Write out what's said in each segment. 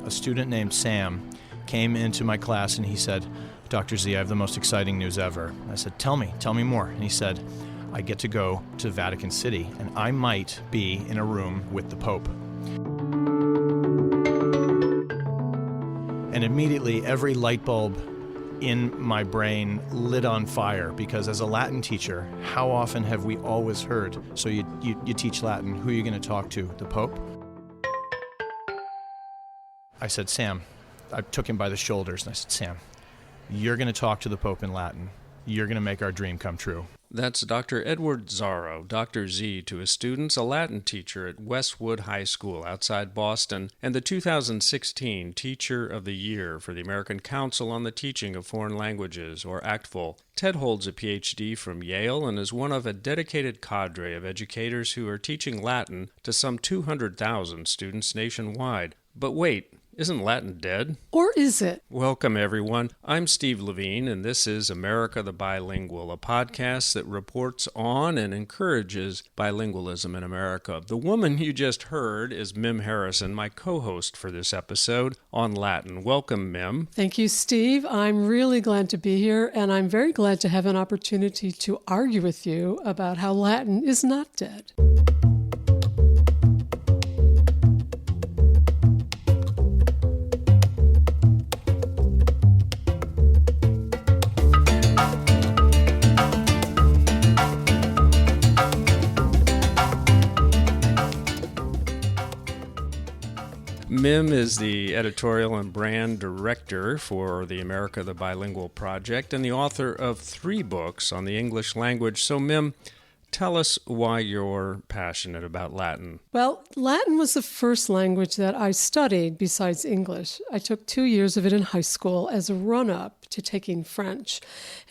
a student named Sam came into my class and he said, "Dr. Z, I have the most exciting news ever." I said, tell me more. And he said, "I get to go to Vatican City and I might be in a room with the Pope." And immediately every light bulb in my brain lit on fire, because as a Latin teacher, how often have we always heard, so you teach Latin, who are you going to talk to, the Pope? I said, Sam, I took him by the shoulders and I said, Sam, you're going to talk to the Pope in Latin. You're going to make our dream come true. That's Dr. Edward Zarro, Dr. Z, to his students, a Latin teacher at Westwood High School outside Boston, and the 2016 Teacher of the Year for the American Council on the Teaching of Foreign Languages, or ACTFL. Ted holds a Ph.D. from Yale and is one of a dedicated cadre of educators who are teaching Latin to some 200,000 students nationwide. But wait, isn't Latin dead? Or is it? Welcome, everyone. I'm Steve Levine, and this is America the Bilingual, a podcast that reports on and encourages bilingualism in America. The woman you just heard is Mim Harrison, my co-host for this episode on Latin. Welcome, Mim. Thank you, Steve. I'm really glad to be here, and I'm very glad to have an opportunity to argue with you about how Latin is not dead. Mim is the editorial and brand director for the America the Bilingual Project and the author of 3 books on the English language. So, Mim, tell us why you're passionate about Latin. Well, Latin was the first language that I studied besides English. I took 2 years of it in high school as a run-up to taking French.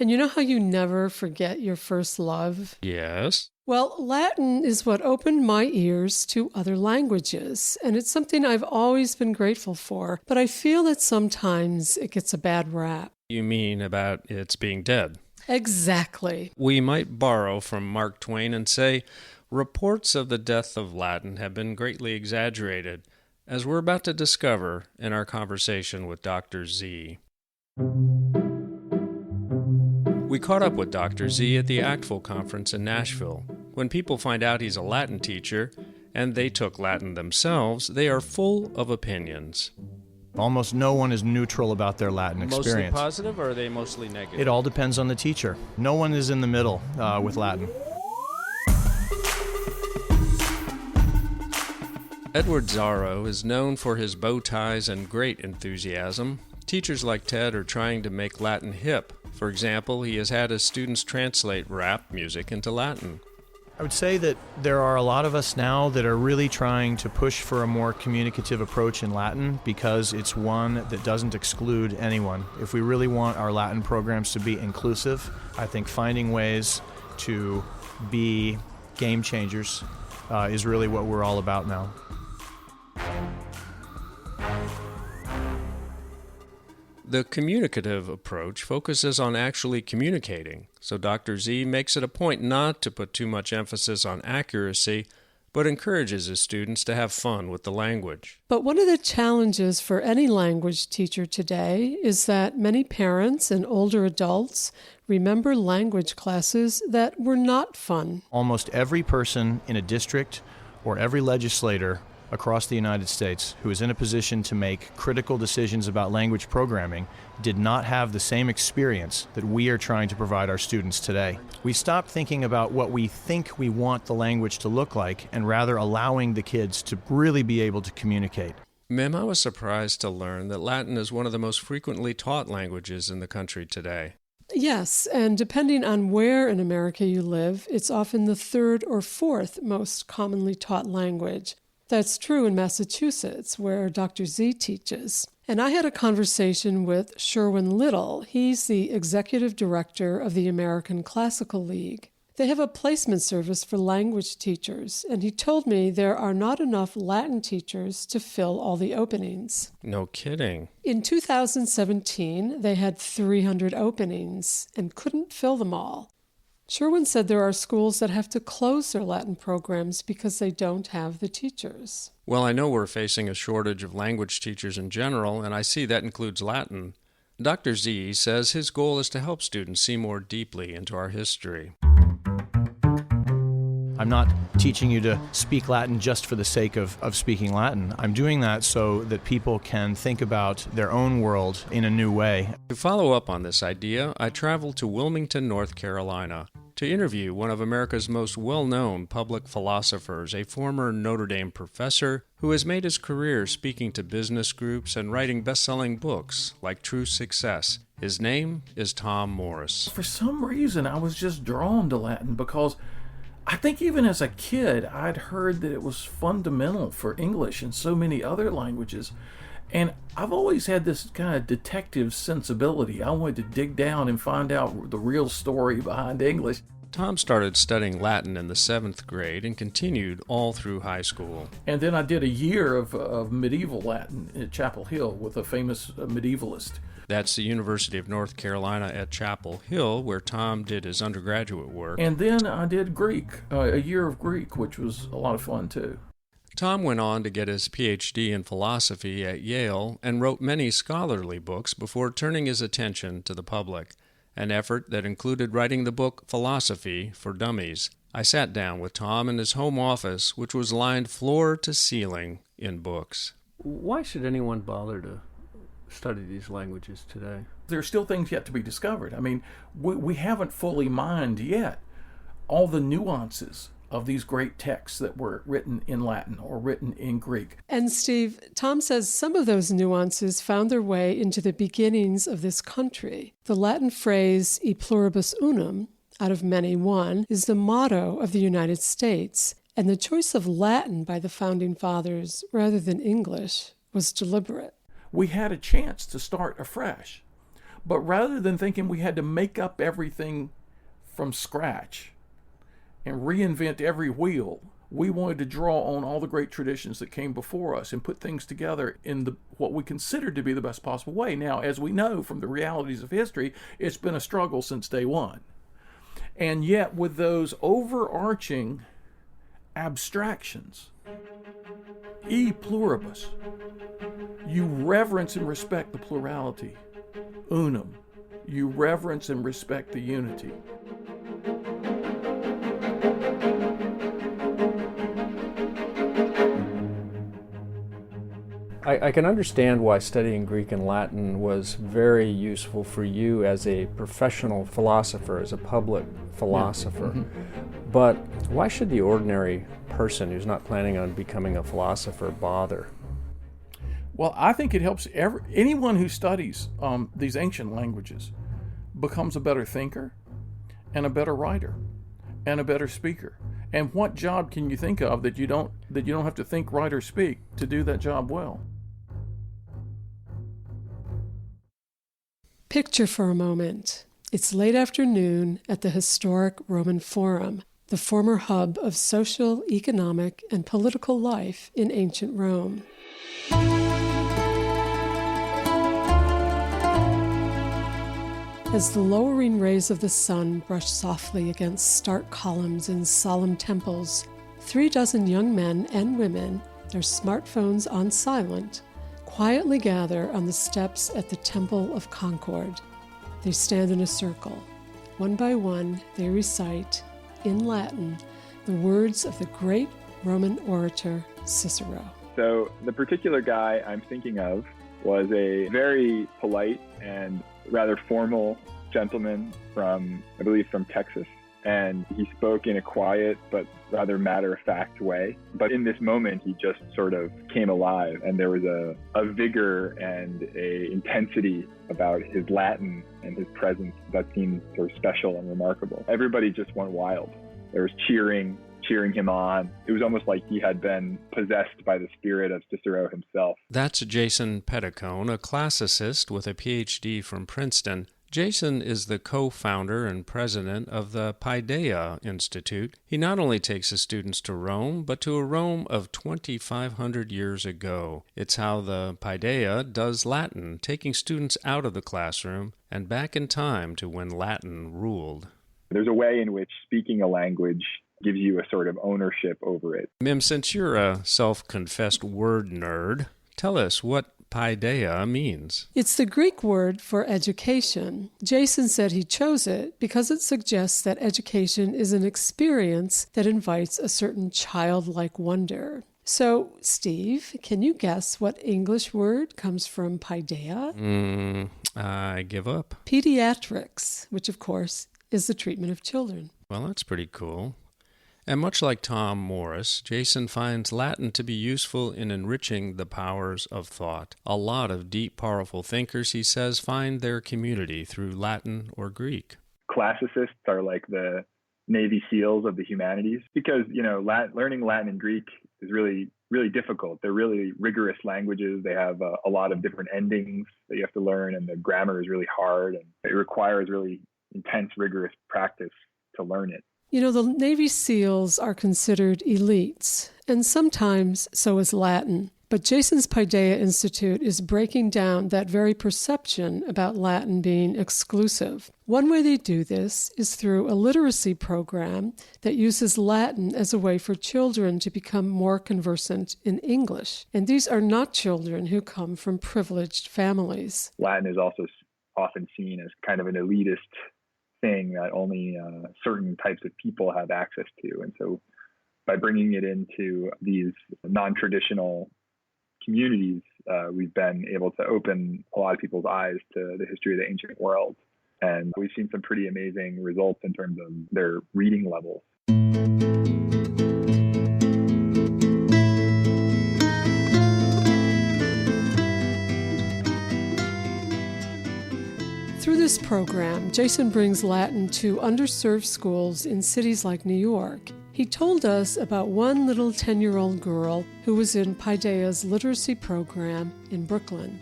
And you know how you never forget your first love? Yes. Well, Latin is what opened my ears to other languages, and it's something I've always been grateful for, but I feel that sometimes it gets a bad rap. You mean about its being dead? Exactly. We might borrow from Mark Twain and say, reports of the death of Latin have been greatly exaggerated, as we're about to discover in our conversation with Dr. Z. We caught up with Dr. Z at the ACTFL conference in Nashville. When people find out he's a Latin teacher, and they took Latin themselves, they are full of opinions. Almost no one is neutral about their Latin experience. Mostly positive, or are they mostly negative? It all depends on the teacher. No one is in the middle with Latin. Edward Zarro is known for his bow ties and great enthusiasm. Teachers like Ted are trying to make Latin hip. For example, he has had his students translate rap music into Latin. I would say that there are a lot of us now that are really trying to push for a more communicative approach in Latin because it's one that doesn't exclude anyone. If we really want our Latin programs to be inclusive, I think finding ways to be game changers is really what we're all about now. The communicative approach focuses on actually communicating, so Dr. Z makes it a point not to put too much emphasis on accuracy, but encourages his students to have fun with the language. But one of the challenges for any language teacher today is that many parents and older adults remember language classes that were not fun. Almost every person in a district or every legislator across the United States who is in a position to make critical decisions about language programming did not have the same experience that we are trying to provide our students today. We stopped thinking about what we think we want the language to look like and rather allowing the kids to really be able to communicate. Mim, I was surprised to learn that Latin is one of the most frequently taught languages in the country today. Yes, and depending on where in America you live, it's often the 3rd or 4th most commonly taught language. That's true in Massachusetts, where Dr. Z teaches. And I had a conversation with Sherwin Little. He's the executive director of the American Classical League. They have a placement service for language teachers, and he told me there are not enough Latin teachers to fill all the openings. No kidding. In 2017, they had 300 openings and couldn't fill them all. Sherwin said there are schools that have to close their Latin programs because they don't have the teachers. Well, I know we're facing a shortage of language teachers in general, and I see that includes Latin. Dr. Z says his goal is to help students see more deeply into our history. I'm not teaching you to speak Latin just for the sake of speaking Latin. I'm doing that so that people can think about their own world in a new way. To follow up on this idea, I traveled to Wilmington, North Carolina, to interview one of America's most well-known public philosophers, a former Notre Dame professor who has made his career speaking to business groups and writing best-selling books like True Success. His name is Tom Morris. For some reason, I was just drawn to Latin because I think even as a kid, I'd heard that it was fundamental for English and so many other languages. And I've always had this kind of detective sensibility. I wanted to dig down and find out the real story behind English. Tom started studying Latin in the 7th grade and continued all through high school. And then I did a year of medieval Latin at Chapel Hill with a famous medievalist. That's the University of North Carolina at Chapel Hill, where Tom did his undergraduate work. And then I did Greek, a year of Greek, which was a lot of fun too. Tom went on to get his Ph.D. in philosophy at Yale and wrote many scholarly books before turning his attention to the public, an effort that included writing the book Philosophy for Dummies. I sat down with Tom in his home office, which was lined floor to ceiling in books. Why should anyone bother to study these languages today? There are still things yet to be discovered. I mean, we haven't fully mined yet all the nuances of these great texts that were written in Latin or written in Greek. And Steve, Tom says some of those nuances found their way into the beginnings of this country. The Latin phrase e pluribus unum, out of many one, is the motto of the United States, and the choice of Latin by the Founding Fathers rather than English was deliberate. We had a chance to start afresh, but rather than thinking we had to make up everything from scratch and reinvent every wheel, we wanted to draw on all the great traditions that came before us and put things together in what we considered to be the best possible way. Now, as we know from the realities of history, it's been a struggle since day one. And yet, with those overarching abstractions, e pluribus, you reverence and respect the plurality. Unum, you reverence and respect the unity. I can understand why studying Greek and Latin was very useful for you as a professional philosopher, as a public philosopher. Yeah. But why should the ordinary person who's not planning on becoming a philosopher bother? Well, I think it helps anyone who studies these ancient languages becomes a better thinker and a better writer and a better speaker. And what job can you think of that you don't have to think, write, or speak to do that job well? Picture for a moment. It's late afternoon at the historic Roman Forum, the former hub of social, economic, and political life in ancient Rome. As the lowering rays of the sun brush softly against stark columns and solemn temples, 36 young men and women, their smartphones on silent, quietly gather on the steps at the Temple of Concord. They stand in a circle. One by one, they recite, in Latin, the words of the great Roman orator Cicero. So the particular guy I'm thinking of was a very polite and rather formal gentleman from, I believe, from Texas. And he spoke in a quiet but rather matter-of-fact way. But in this moment, he just sort of came alive, and there was a vigor and a intensity about his Latin and his presence that seemed sort of special and remarkable. Everybody just went wild. There was cheering him on. It was almost like he had been possessed by the spirit of Cicero himself. That's Jason Petticone, a classicist with a Ph.D. from Princeton. Jason is the co-founder and president of the Paideia Institute. He not only takes his students to Rome, but to a Rome of 2,500 years ago. It's how the Paideia does Latin, taking students out of the classroom and back in time to when Latin ruled. There's a way in which speaking a language gives you a sort of ownership over it. Mim, since you're a self-confessed word nerd, tell us what paideia means. It's the Greek word for education. Jason said he chose it because it suggests that education is an experience that invites a certain childlike wonder. So, Steve, can you guess what English word comes from paideia? I give up. Pediatrics, which of course is the treatment of children. Well, that's pretty cool. And much like Tom Morris, Jason finds Latin to be useful in enriching the powers of thought. A lot of deep, powerful thinkers, he says, find their community through Latin or Greek. Classicists are like the Navy SEALs of the humanities because, learning Latin and Greek is really, really difficult. They're really rigorous languages. They have a lot of different endings that you have to learn, and the grammar is really hard, and it requires really intense, rigorous practice to learn it. The Navy SEALs are considered elites, and sometimes so is Latin. But Jason's Paideia Institute is breaking down that very perception about Latin being exclusive. One way they do this is through a literacy program that uses Latin as a way for children to become more conversant in English. And these are not children who come from privileged families. Latin is also often seen as kind of an elitist thing that only certain types of people have access to. And so by bringing it into these non-traditional communities, we've been able to open a lot of people's eyes to the history of the ancient world. And we've seen some pretty amazing results in terms of their reading levels. Through this program, Jason brings Latin to underserved schools in cities like New York. He told us about one little 10-year-old girl who was in Paideia's literacy program in Brooklyn.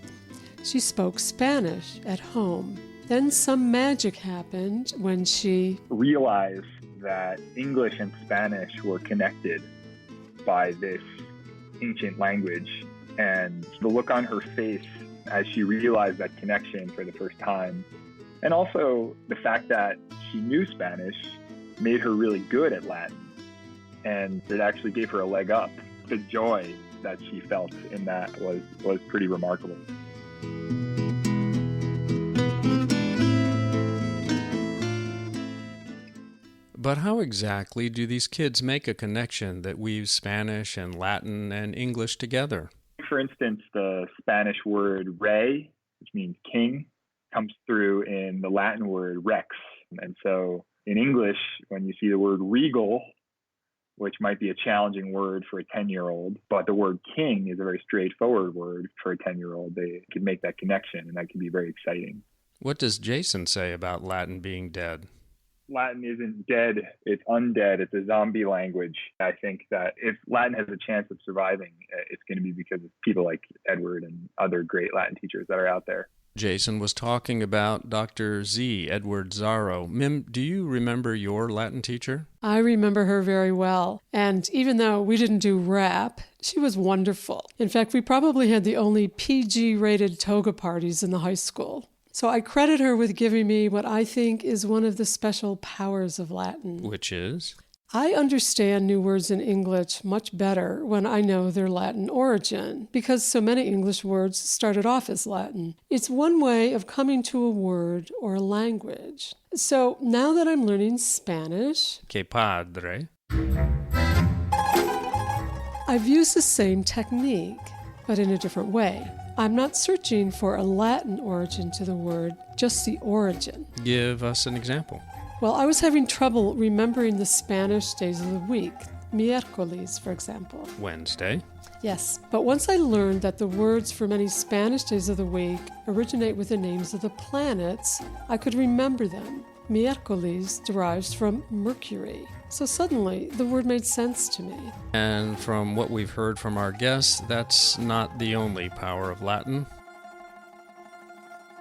She spoke Spanish at home. Then some magic happened when she realized that English and Spanish were connected by this ancient language. And the look on her face as she realized that connection for the first time, and also the fact that she knew Spanish, made her really good at Latin. And it actually gave her a leg up. The joy that she felt in that was pretty remarkable. But how exactly do these kids make a connection that weaves Spanish and Latin and English together? For instance, the Spanish word rey, which means king, comes through in the Latin word rex. And so in English, when you see the word regal, which might be a challenging word for a 10-year-old, but the word king is a very straightforward word for a 10-year-old. They can make that connection, and that can be very exciting. What does Jason say about Latin being dead? Latin isn't dead, it's undead, it's a zombie language. I think that if Latin has a chance of surviving, it's going to be because of people like Edward and other great Latin teachers that are out there. Jason was talking about Dr. Z, Edward Zarro. Mim, do you remember your Latin teacher? I remember her very well. And even though we didn't do rap, she was wonderful. In fact, we probably had the only PG-rated toga parties in the high school. So I credit her with giving me what I think is one of the special powers of Latin. Which is? I understand new words in English much better when I know their Latin origin, because so many English words started off as Latin. It's one way of coming to a word or a language. So now that I'm learning Spanish, Que padre. I've used the same technique, but in a different way. I'm not searching for a Latin origin to the word, just the origin. Give us an example. Well, I was having trouble remembering the Spanish days of the week. Miércoles, for example. Wednesday. Yes, but once I learned that the words for many Spanish days of the week originate with the names of the planets, I could remember them. Miércoles derives from Mercury. So suddenly, the word made sense to me. And from what we've heard from our guests, that's not the only power of Latin.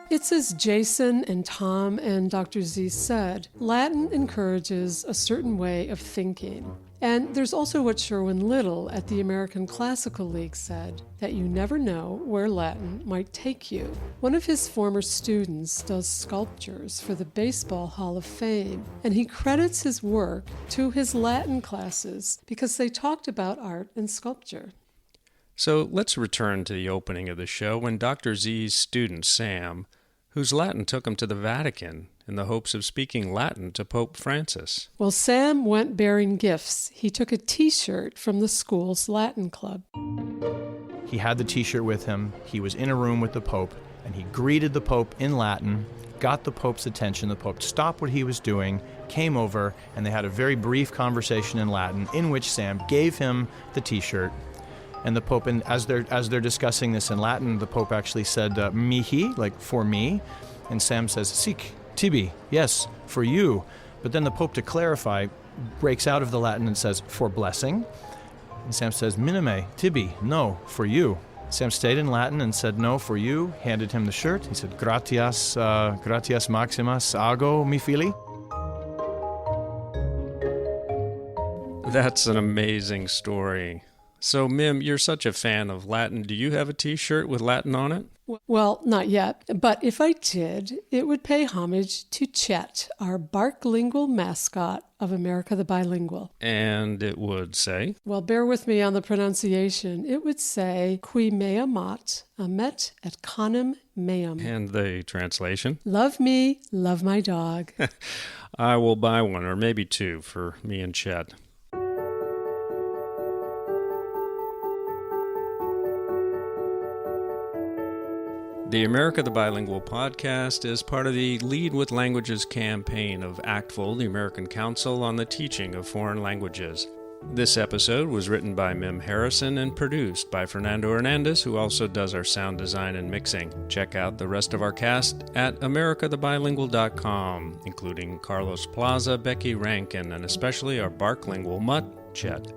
It's as Jason and Tom and Dr. Z said, Latin encourages a certain way of thinking. And there's also what Sherwin Little at the American Classical League said, that you never know where Latin might take you. One of his former students does sculptures for the Baseball Hall of Fame, and he credits his work to his Latin classes because they talked about art and sculpture. So let's return to the opening of the show when Dr. Z's student, Sam, whose Latin took him to the Vatican in the hopes of speaking Latin to Pope Francis. Well, Sam went bearing gifts. He took a T-shirt from the school's Latin club. He had the T-shirt with him. He was in a room with the Pope, and he greeted the Pope in Latin, got the Pope's attention. The Pope stopped what he was doing, came over, and they had a very brief conversation in Latin in which Sam gave him the T-shirt. And the Pope, and as they're discussing this in Latin, the Pope actually said, mihi, like for me. And Sam says, sic, tibi, yes, for you. But then the Pope, to clarify, breaks out of the Latin and says, for blessing. And Sam says, minime, tibi, no, for you. Sam stayed in Latin and said, no, for you, handed him the shirt. He said, gratias maximas, ago, mi fili. That's an amazing story. So, Mim, you're such a fan of Latin. Do you have a T-shirt with Latin on it? Well, not yet, but if I did, it would pay homage to Chet, our Bilingual mascot of America the Bilingual. And it would say? Well, bear with me on the pronunciation. It would say, qui me amat, amet et canem meum. And the translation? Love me, love my dog. I will buy one, or maybe two, for me and Chet. The America the Bilingual podcast is part of the Lead with Languages campaign of ACTFL, the American Council on the Teaching of Foreign Languages. This episode was written by Mim Harrison and produced by Fernando Hernandez, who also does our sound design and mixing. Check out the rest of our cast at americathebilingual.com, including Carlos Plaza, Becky Rankin, and especially our Barklingual mutt, Chet.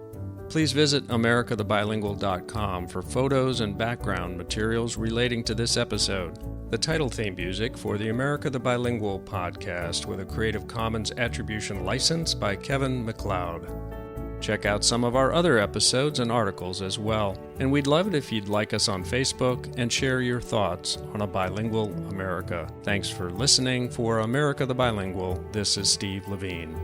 Please visit americathebilingual.com for photos and background materials relating to this episode. The title theme music for the America the Bilingual podcast with a Creative Commons Attribution license by Kevin MacLeod. Check out some of our other episodes and articles as well. And we'd love it if you'd like us on Facebook and share your thoughts on a bilingual America. Thanks for listening. For America the Bilingual, this is Steve Levine.